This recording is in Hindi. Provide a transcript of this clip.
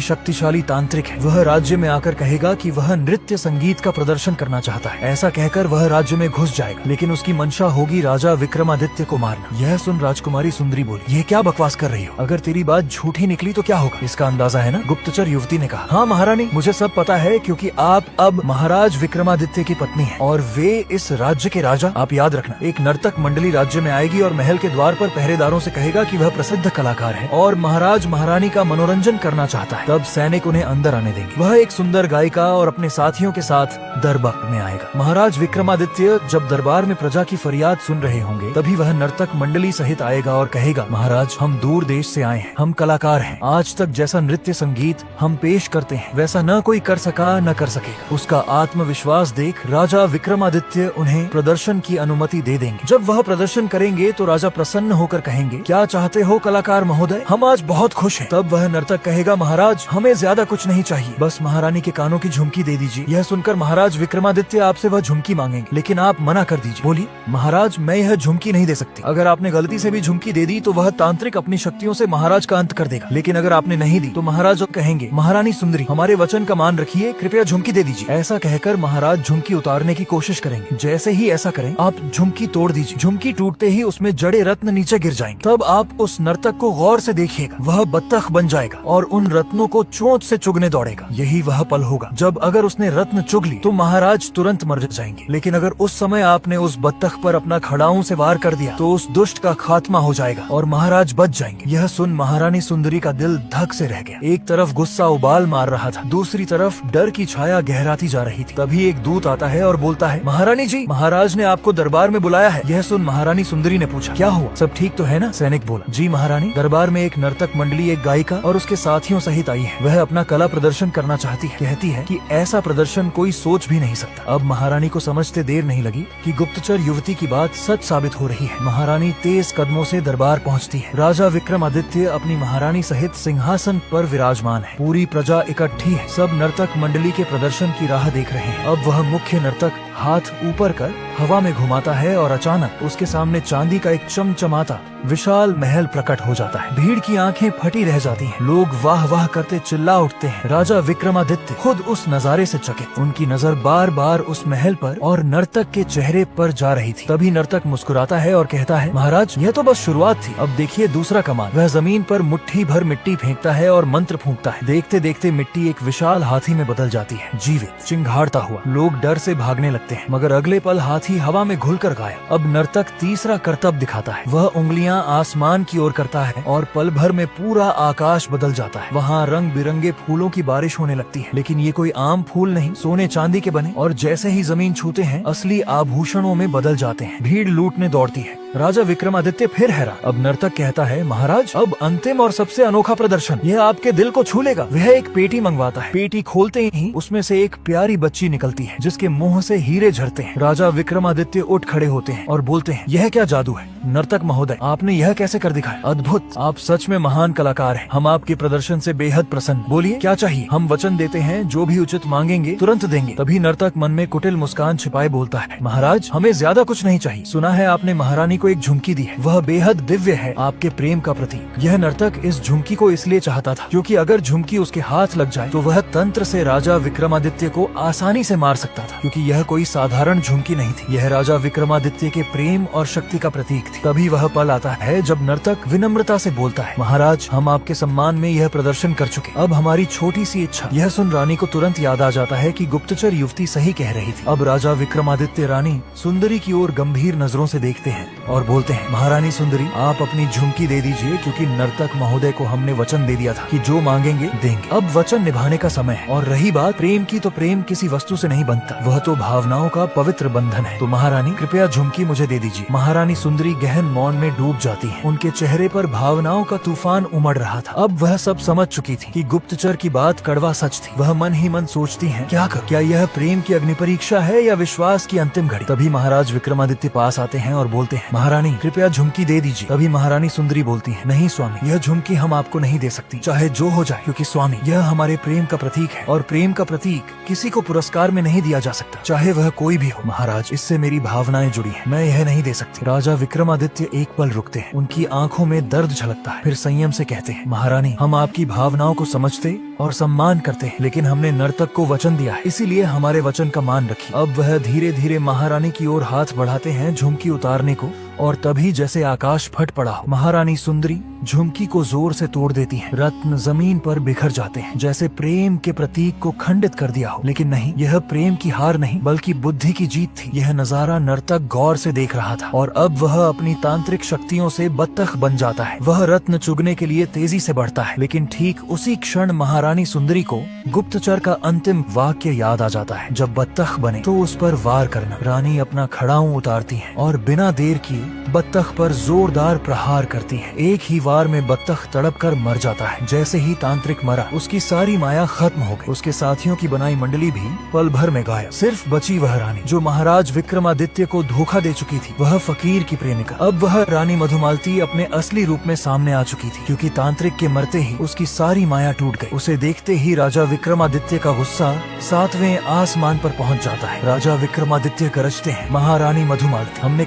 शक्तिशाली तांत्रिक है। वह राज्य में आकर कहेगा कि वह नृत्य संगीत का प्रदर्शन करना चाहता है। ऐसा कहकर वह राज्य में घुस जाएगा, लेकिन उसकी मंशा होगी राजा विक्रमादित्य को मारना। यह सुन राजकुमारी सुंदरी बोली, ये क्या बकवास कर रही हो? अगर तेरी बात झूठी निकली तो क्या होगा? इसका अंदाजा है ना? गुप्तचर युवती ने कहा, हाँ महारानी, मुझे सब पता है, क्योंकि आप अब महाराज विक्रमादित्य की पत्नी है और वे इस राज्य के राजा। आप याद रखना, एक नर्तक मंडली राज्य में आएगी और महल के द्वार पर पहरेदारों से कहेगा कि वह प्रसिद्ध कलाकार है और महाराज महारानी का मनोरंजन करना चाहता है। तब सैनिक उन्हें अंदर आने देंगे। वह एक सुंदर गायिका और अपने साथियों के साथ दरबार में आएगा। महाराज विक्रमादित्य जब दरबार में प्रजा की फरियाद सुन रहे होंगे, तभी वह नर्तक मंडली सहित आएगा और कहेगा, महाराज, हम दूर देश से आए हैं, हम कलाकार हैं। आज तक जैसा नृत्य संगीत हम पेश करते हैं, वैसा न कोई कर सका न कर सकेगा। उसका आत्मविश्वास देख राजा विक्रमादित्य उन्हें प्रदर्शन की अनुमति दे देंगे। जब वह प्रदर्शन करेंगे तो राजा प्रसन्न होकर कहेंगे, क्या चाहते हो कलाकार महोदय? हम आज बहुत खुश हैं। तब वह नर्तक कहेगा, महाराज, हमें ज्यादा कुछ नहीं चाहिए, बस महारानी के कानों की झुमकी दे दीजिए। यह सुनकर महाराज विक्रमादित्य आपसे वह झुमकी मांगेंगे, लेकिन आप मना कर दीजिए। बोलिए, महाराज, मैं यह झुमकी नहीं दे सकती। अगर आपने गलती से भी झुमकी दे दी तो वह तांत्रिक अपनी शक्तियों से महाराज का अंत कर देगा, लेकिन अगर आपने नहीं दी तो महाराज कहेंगे, महारानी सुंदरी, हमारे वचन का मान रखिए, कृपया झुमकी दे दीजिए। ऐसा कहकर महाराज झुमकी उतारने की कोशिश करेंगे। जैसे ही ऐसा करें, आप झुमकी तोड़ दीजिए। झुमकी टूटते ही उसमें जड़े रत्न नीचे गिर जाएंगे। तब आप उस नर्तक को गौर से देखिएगा, वह बत्तख बन जाएगा और उन रत्नों को चोंच से चुगने दौड़ेगा। यही वह पल होगा जब अगर उसने रत्न चुग ली तो महाराज तुरंत मर जाएंगे, लेकिन अगर उस समय आपने उस बत्तख पर अपना खड़ाऊं से वार कर दिया तो उस दुष्ट का खात्मा हो जाएगा और महाराज बच जाएंगे। यह सुन महारानी सुंदरी का दिल धक से रह गया। एक तरफ गुस्सा उबाल मार रहा था, दूसरी तरफ डर की छाया गहराती जा रही थी। तभी एक दूत आता है और बोलता है, महारानी जी, महाराज ने आपको दरबार में बुलाया है। यह सुन महारानी सुंदरी ने पूछा, क्या हुआ? सब ठीक तो है ना? सैनिक बोला, जी महारानी, दरबार में एक नर्तक मंडली, एक गायिका और उसके साथियों सहित आई है। वह अपना कला प्रदर्शन करना चाहती है। कहती है कि ऐसा प्रदर्शन कोई सोच भी नहीं सकता। अब महारानी को समझते देर नहीं लगी कि गुप्तचर युवती की बात सच साबित हो रही है। महारानी तेज कदमों से दरबार पहुंचती है। राजा विक्रमादित्य अपनी महारानी सहित सिंहासन पर विराजमान है। पूरी प्रजा इकट्ठी है। सब नर्तक मंडली के प्रदर्शन की राह देख रहे हैं। अब वह मुख्य नर्तक हाथ ऊपर कर हवा में घुमाता है और अचानक उसके सामने चांदी का एक चमचमाता विशाल महल प्रकट हो जाता है। भीड़ की आंखें फटी रह जाती हैं। लोग वाह वाह करते चिल्ला उठते हैं। राजा विक्रमादित्य खुद उस नजारे से चकित। उनकी नजर बार बार उस महल पर और नर्तक के चेहरे पर जा रही थी। तभी नर्तक मुस्कुराता है और कहता है, महाराज, यह तो बस शुरुआत थी, अब देखिए दूसरा कमाल। वह जमीन पर मुट्ठी भर मिट्टी फेंकता है और मंत्र फूंकता है। देखते देखते मिट्टी एक विशाल हाथी में बदल जाती है, जीवित, चिंघाड़ता हुआ। लोग डर से भागने लगते हैं, मगर अगले पल हाथी हवा में घुलकर गायब। अब नर्तक तीसरा करतब दिखाता है। वह उंगलियां आसमान की ओर करता है और पल भर में पूरा आकाश बदल जाता है। वहाँ रंग बिरंगे फूलों की बारिश होने लगती है, लेकिन ये कोई आम फूल नहीं, सोने चांदी के बने, और जैसे ही जमीन छूते हैं असली आभूषणों में बदल जाते हैं। भीड़ लूटने दौड़ती है। राजा विक्रमादित्य फिर हैरान। अब नर्तक कहता है, महाराज, अब अंतिम और सबसे अनोखा प्रदर्शन, यह आपके दिल को छू लेगा। वह एक पेटी मंगवाता है। पेटी खोलते ही उसमें से एक प्यारी बच्ची निकलती है, जिसके मुंह से हीरे झरते हैं। राजा विक्रमादित्य उठ खड़े होते हैं और बोलते हैं, यह क्या जादू है? नर्तक महोदय, आपने यह कैसे कर दिखाया? अद्भुत, आप सच में महान कलाकार हैं। हम आपके प्रदर्शन से बेहद प्रसन्न। बोलिए, क्या चाहिए? हम वचन देते हैं, जो भी उचित मांगेंगे तुरंत देंगे। तभी नर्तक मन में कुटिल मुस्कान छिपाए बोलता है, महाराज, हमें ज्यादा कुछ नहीं चाहिए। सुना है आपने महारानी को एक झुमकी दी है, वह बेहद दिव्य है, आपके प्रेम का प्रतीक। यह नर्तक इस झुमकी को इसलिए चाहता था क्योंकि अगर झुमकी उसके हाथ लग जाए तो वह तंत्र से राजा विक्रमादित्य को आसानी से मार सकता था, क्योंकि यह कोई साधारण झुमकी नहीं थी। यह राजा विक्रमादित्य के प्रेम और शक्ति का प्रतीक थी। तभी वह पल आता है जब नर्तक विनम्रता से बोलता है, महाराज, हम आपके सम्मान में यह प्रदर्शन कर चुके, अब हमारी छोटी सी इच्छा। यह सुन रानी को तुरंत याद आ जाता है कि गुप्तचर युवती सही कह रही थी। अब राजा विक्रमादित्य रानी सुंदरी की ओर गंभीर नजरों से देखते हैं और बोलते हैं, महारानी सुंदरी, आप अपनी झुमकी दे दीजिए, क्योंकि नर्तक महोदय को हमने वचन दे दिया था कि जो मांगेंगे देंगे। अब वचन निभाने का समय है। और रही बात प्रेम की, तो प्रेम किसी वस्तु से नहीं बनता, वह तो भावनाओं का पवित्र बंधन है। तो महारानी, कृपया झुमकी मुझे दे दीजिए। महारानी सुंदरी गहन मौन में डूब जाती है। उनके चेहरे पर भावनाओं का तूफान उमड़ रहा था। अब वह सब समझ चुकी थी कि गुप्तचर की बात कड़वा सच थी। वह मन ही मन सोचती है, क्या कर, क्या यह प्रेम की अग्नि परीक्षा है या विश्वास की अंतिम घड़ी? तभी महाराज विक्रमादित्य पास आते हैं और बोलते हैं, महारानी, कृपया झुमकी दे दीजिए। तभी महारानी सुंदरी बोलती है, नहीं स्वामी, यह झुमकी हम आपको नहीं दे सकती, चाहे जो हो जाए, क्योंकि स्वामी, यह हमारे प्रेम का प्रतीक है और प्रेम का प्रतीक किसी को पुरस्कार में नहीं दिया जा सकता, चाहे वह कोई भी हो। महाराज, इससे मेरी भावनाएं जुड़ी हैं, मैं यह नहीं दे सकती। राजा विक्रमादित्य एक पल रुकते हैं। उनकी आंखों में दर्द झलकता है। फिर संयम से कहते हैं, महारानी, हम आपकी भावनाओं को समझते और सम्मान करते हैं, लेकिन हमने नर्तक को वचन दिया है, इसीलिए हमारे वचन का मान रखिए। अब वह धीरे धीरे महारानी की ओर हाथ बढ़ाते हैं झुमकी उतारने को, और तभी जैसे आकाश फट पड़ा हो, महारानी सुंदरी झुमकी को जोर से तोड़ देती हैं। रत्न जमीन पर बिखर जाते हैं, जैसे प्रेम के प्रतीक को खंडित कर दिया हो। लेकिन नहीं, यह प्रेम की हार नहीं बल्कि बुद्धि की जीत थी। यह नजारा नर्तक गौर से देख रहा था, और अब वह अपनी तांत्रिक शक्तियों से बत्तख बन जाता है। वह रत्न चुगने के लिए तेजी से बढ़ता है, लेकिन ठीक उसी क्षण महारानी सुंदरी को गुप्तचर का अंतिम वाक्य याद आ जाता है, जब बत्तख बने तो उस पर वार करना। रानी अपना खड़ाऊं उतारती है और बिना देर किए बत्तख पर जोरदार प्रहार करती है। एक ही वार में बत्तख तड़प कर मर जाता है। जैसे ही तांत्रिक मरा, उसकी सारी माया खत्म हो गई। उसके साथियों की बनाई मंडली भी पल भर में गायब। सिर्फ बची वह रानी जो महाराज विक्रमादित्य को धोखा दे चुकी थी, वह फकीर की प्रेमिका। अब वह रानी मधुमालती अपने असली रूप में सामने आ चुकी थी, क्योंकि तांत्रिक के मरते ही उसकी सारी माया टूट गई। उसे देखते ही राजा विक्रमादित्य का गुस्सा 7वें आसमान पर पहुंच जाता है। राजा विक्रमादित्य गरजते हैं, महारानी मधुमालती, हमने